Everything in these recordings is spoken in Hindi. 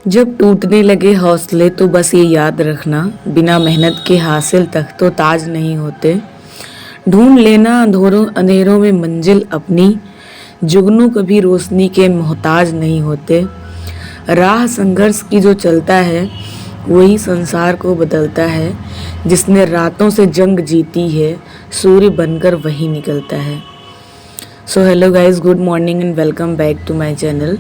जब टूटने लगे हौसले तो बस ये याद रखना, बिना मेहनत के हासिल तक तो ताज नहीं होते। ढूंढ लेना अंधेरों अंधेरों में मंजिल अपनी, जुगनू कभी रोशनी के मोहताज नहीं होते। राह संघर्ष की जो चलता है वही संसार को बदलता है। जिसने रातों से जंग जीती है, सूर्य बनकर वही निकलता है। So hello guys, good morning and welcome back to my channel.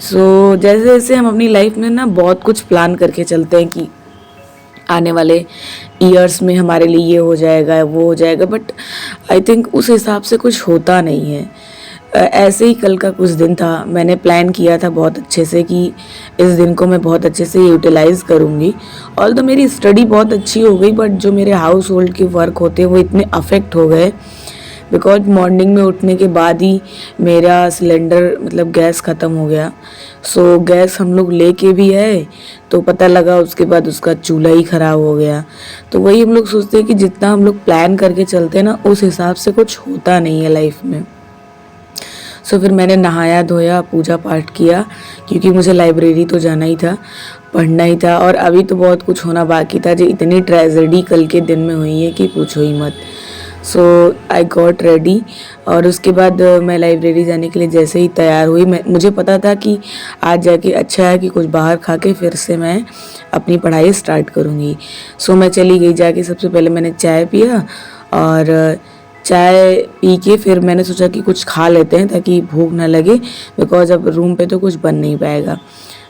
So जैसे जैसे हम अपनी लाइफ में ना बहुत कुछ प्लान करके चलते हैं कि आने वाले ईयर्स में हमारे लिए ये हो जाएगा वो हो जाएगा, बट आई थिंक उस हिसाब से कुछ होता नहीं है। ऐसे ही कल का कुछ दिन था, मैंने प्लान किया था बहुत अच्छे से कि इस दिन को मैं बहुत अच्छे से यूटिलाइज़ करूँगी। ऑल तो मेरी स्टडी बहुत अच्छी हो गई, बट जो मेरे हाउस होल्ड के वर्क होते हैं वो इतने अफेक्ट हो गए बिकॉज मॉर्निंग में उठने के बाद ही मेरा सिलेंडर मतलब गैस ख़त्म हो गया। सो गैस हम लोग लेके भी आए तो पता लगा उसके बाद उसका चूल्हा ही ख़राब हो गया। तो वही हम लोग सोचते हैं कि जितना हम लोग प्लान करके चलते हैं ना, उस हिसाब से कुछ होता नहीं है लाइफ में। सो फिर मैंने नहाया धोया, पूजा पाठ किया, क्योंकि मुझे लाइब्रेरी तो जाना ही था, पढ़ना ही था। और अभी तो बहुत कुछ होना बाकी था। जो इतनी ट्रेजेडी कल के दिन में हुई है कि पूछो ही मत। सो आई गॉट रेडी और उसके बाद मैं लाइब्रेरी जाने के लिए जैसे ही तैयार हुई, मुझे पता था कि आज जाके अच्छा है कि कुछ बाहर खा के फिर से मैं अपनी पढ़ाई स्टार्ट करूँगी। सो मैं चली गई, जाके सबसे पहले मैंने चाय पिया और चाय पी के फिर मैंने सोचा कि कुछ खा लेते हैं ताकि भूख ना लगे, बिकॉज अब रूम पे तो कुछ बन नहीं पाएगा।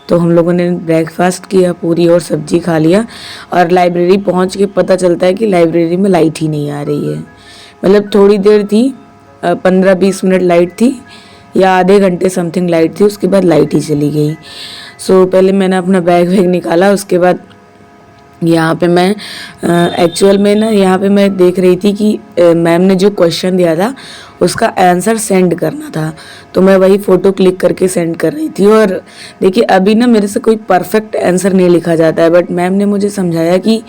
तो हम लोगों ने ब्रेकफास्ट किया, पूरी और सब्जी खा लिया। और लाइब्रेरी पहुंच के पता चलता है कि लाइब्रेरी में लाइट ही नहीं आ रही है। मतलब थोड़ी देर थी, 15-20 मिनट लाइट थी या आधे घंटे समथिंग लाइट थी, उसके बाद लाइट ही चली गई। सो पहले मैंने अपना बैग वैग निकाला, उसके बाद यहाँ पे मैं एक्चुअल में ना यहाँ पे मैं देख रही थी कि मैम ने जो क्वेश्चन दिया था उसका आंसर सेंड करना था, तो मैं वही फ़ोटो क्लिक करके सेंड कर रही थी। और देखिए अभी ना मेरे से कोई परफेक्ट आंसर नहीं लिखा जाता है, बट मैम ने मुझे समझाया कि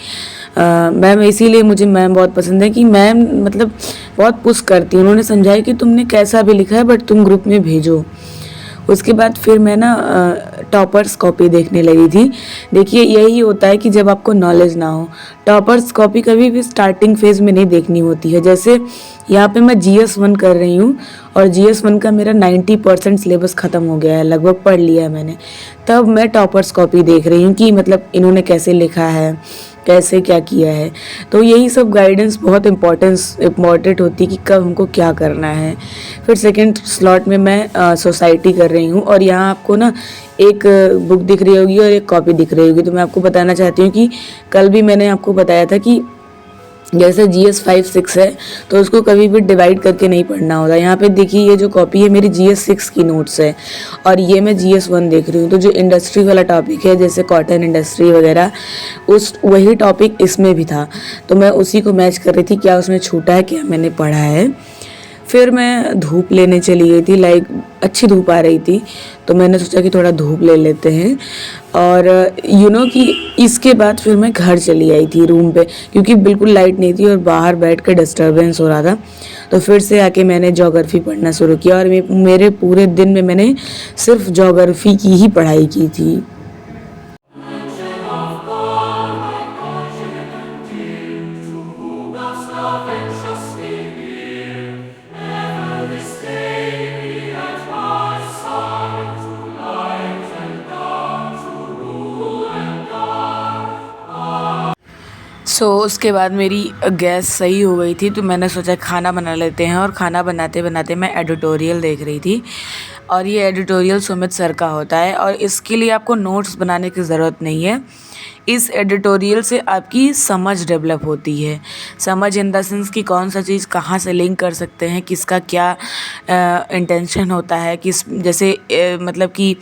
मैम, इसीलिए मुझे मैम बहुत पसंद है कि मैम मतलब बहुत पुश करती है। उन्होंने समझाया कि तुमने कैसा भी लिखा है बट तुम ग्रुप में भेजो। उसके बाद फिर मैं ना टॉपर्स कॉपी देखने लगी थी। देखिए यही होता है कि जब आपको नॉलेज ना हो, टॉपर्स कॉपी कभी भी स्टार्टिंग फेज़ में नहीं देखनी होती है। जैसे यहाँ पे मैं GS1 कर रही हूँ और GS1 का मेरा 90% सिलेबस ख़त्म हो गया है, लगभग पढ़ लिया है मैंने। तब मैं टॉपर्स कॉपी देख रही हूँ कि मतलब इन्होंने कैसे लिखा है, कैसे क्या किया है। तो यही सब गाइडेंस बहुत इम्पॉर्टेंट होती है कि कब हमको क्या करना है। फिर सेकंड स्लॉट में मैं सोसाइटी कर रही हूँ और यहाँ आपको ना एक बुक दिख रही होगी और एक कॉपी दिख रही होगी। तो मैं आपको बताना चाहती हूँ कि कल भी मैंने आपको बताया था कि जैसे GS5-6 है तो उसको कभी भी डिवाइड करके नहीं पढ़ना होता। यहाँ पे देखिए ये जो कॉपी है मेरी GS6 की नोट्स है और ये मैं GS1 देख रही हूँ। तो जो इंडस्ट्री वाला टॉपिक है जैसे कॉटन इंडस्ट्री वगैरह, उस वही टॉपिक इसमें भी था, तो मैं उसी को मैच कर रही थी, क्या उसमें छूटा है, क्या मैंने पढ़ा है। फिर मैं धूप लेने चली गई थी, लाइक अच्छी धूप आ रही थी, तो मैंने सोचा कि थोड़ा धूप ले लेते हैं। और कि इसके बाद फिर मैं घर चली आई थी रूम पे, क्योंकि बिल्कुल लाइट नहीं थी और बाहर बैठ कर डिस्टर्बेंस हो रहा था। तो फिर से आके मैंने ज्योग्राफी पढ़ना शुरू किया और मेरे पूरे दिन में मैंने सिर्फ ज्योग्राफी की ही पढ़ाई की थी। उसके बाद मेरी गैस सही हो गई थी, तो मैंने सोचा खाना बना लेते हैं। और खाना बनाते बनाते मैं एडिटोरियल देख रही थी, और ये एडिटोरियल सुमित सर का होता है और इसके लिए आपको नोट्स बनाने की ज़रूरत नहीं है। इस एडिटोरियल से आपकी समझ डेवलप होती है। समझ इन द सेंस कि कौन सा चीज़ कहाँ से लिंक कर सकते हैं, किसका क्या इंटेंशन होता है, किस जैसे मतलब कि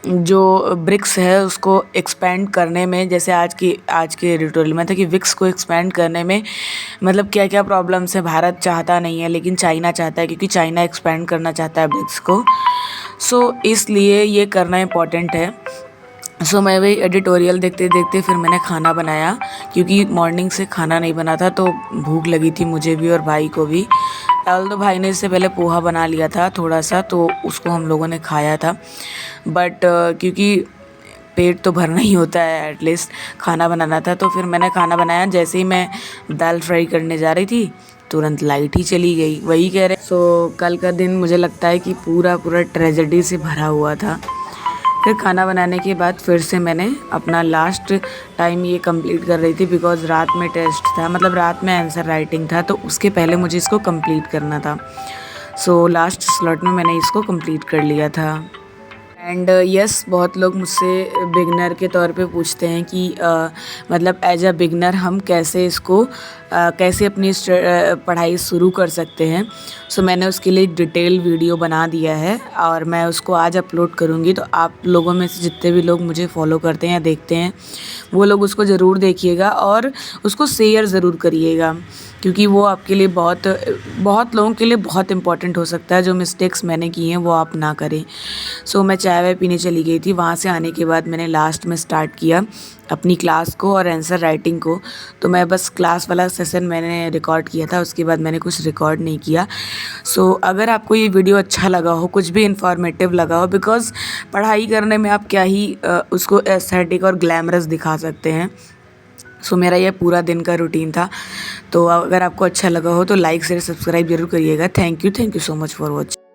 जो ब्रिक्स है उसको एक्सपेंड करने में, जैसे आज के एडिटोरियल में था कि विक्स को एक्सपेंड करने में मतलब क्या क्या प्रॉब्लम्स है। भारत चाहता नहीं है लेकिन चाइना चाहता है, क्योंकि चाइना एक्सपेंड करना चाहता है ब्रिक्स को। सो इसलिए ये करना इम्पॉर्टेंट है। सो मैं वही एडिटोरियल देखते देखते फिर मैंने खाना बनाया, क्योंकि मॉर्निंग से खाना नहीं बना था, तो भूख लगी थी मुझे भी और भाई को भी। तो भाई ने इससे पहले पोहा बना लिया था थोड़ा सा, तो उसको हम लोगों ने खाया था। बट क्योंकि पेट तो भरना ही होता है, एटलीस्ट खाना बनाना था। तो फिर मैंने खाना बनाया। जैसे ही मैं दाल फ्राई करने जा रही थी तुरंत लाइट ही चली गई। वही कह रहे। सो कल का दिन मुझे लगता है कि पूरा ट्रेजेडी से भरा हुआ था। फिर खाना बनाने के बाद फिर से मैंने अपना लास्ट टाइम ये कंप्लीट कर रही थी, बिकॉज़ रात में टेस्ट था, मतलब रात में आंसर राइटिंग था, तो उसके पहले मुझे इसको कंप्लीट करना था। सो लास्ट स्लॉट में मैंने इसको कंप्लीट कर लिया था। एंड यस, बहुत लोग मुझसे बिगनर के तौर पे पूछते हैं कि मतलब एज अ बिगनर हम कैसे इसको कैसे अपनी पढ़ाई शुरू कर सकते हैं। सो मैंने उसके लिए एक डिटेल वीडियो बना दिया है और मैं उसको आज अपलोड करूँगी। तो आप लोगों में से जितने भी लोग मुझे फॉलो करते हैं या देखते हैं वो लोग उसको ज़रूर देखिएगा और उसको शेयर ज़रूर करिएगा, क्योंकि वो आपके लिए बहुत लोगों के लिए बहुत इम्पॉर्टेंट हो सकता है। जो मिस्टेक्स मैंने की हैं वो आप ना करें। सो मैं चाय वाय पीने चली गई थी। वहाँ से आने के बाद मैंने लास्ट में स्टार्ट किया अपनी क्लास को और आंसर राइटिंग को। तो मैं बस क्लास वाला सेशन मैंने रिकॉर्ड किया था, उसके बाद मैंने कुछ रिकॉर्ड नहीं किया। सो अगर आपको ये वीडियो अच्छा लगा हो, कुछ भी इन्फॉर्मेटिव लगा हो, बिकॉज़ पढ़ाई करने में आप क्या ही उसको एस्थेटिक और ग्लैमरस दिखा सकते हैं। सो मेरा ये पूरा दिन का रूटीन था। तो अगर आपको अच्छा लगा हो तो लाइक शेयर सब्सक्राइब जरूर करिएगा। Thank you so much for watching.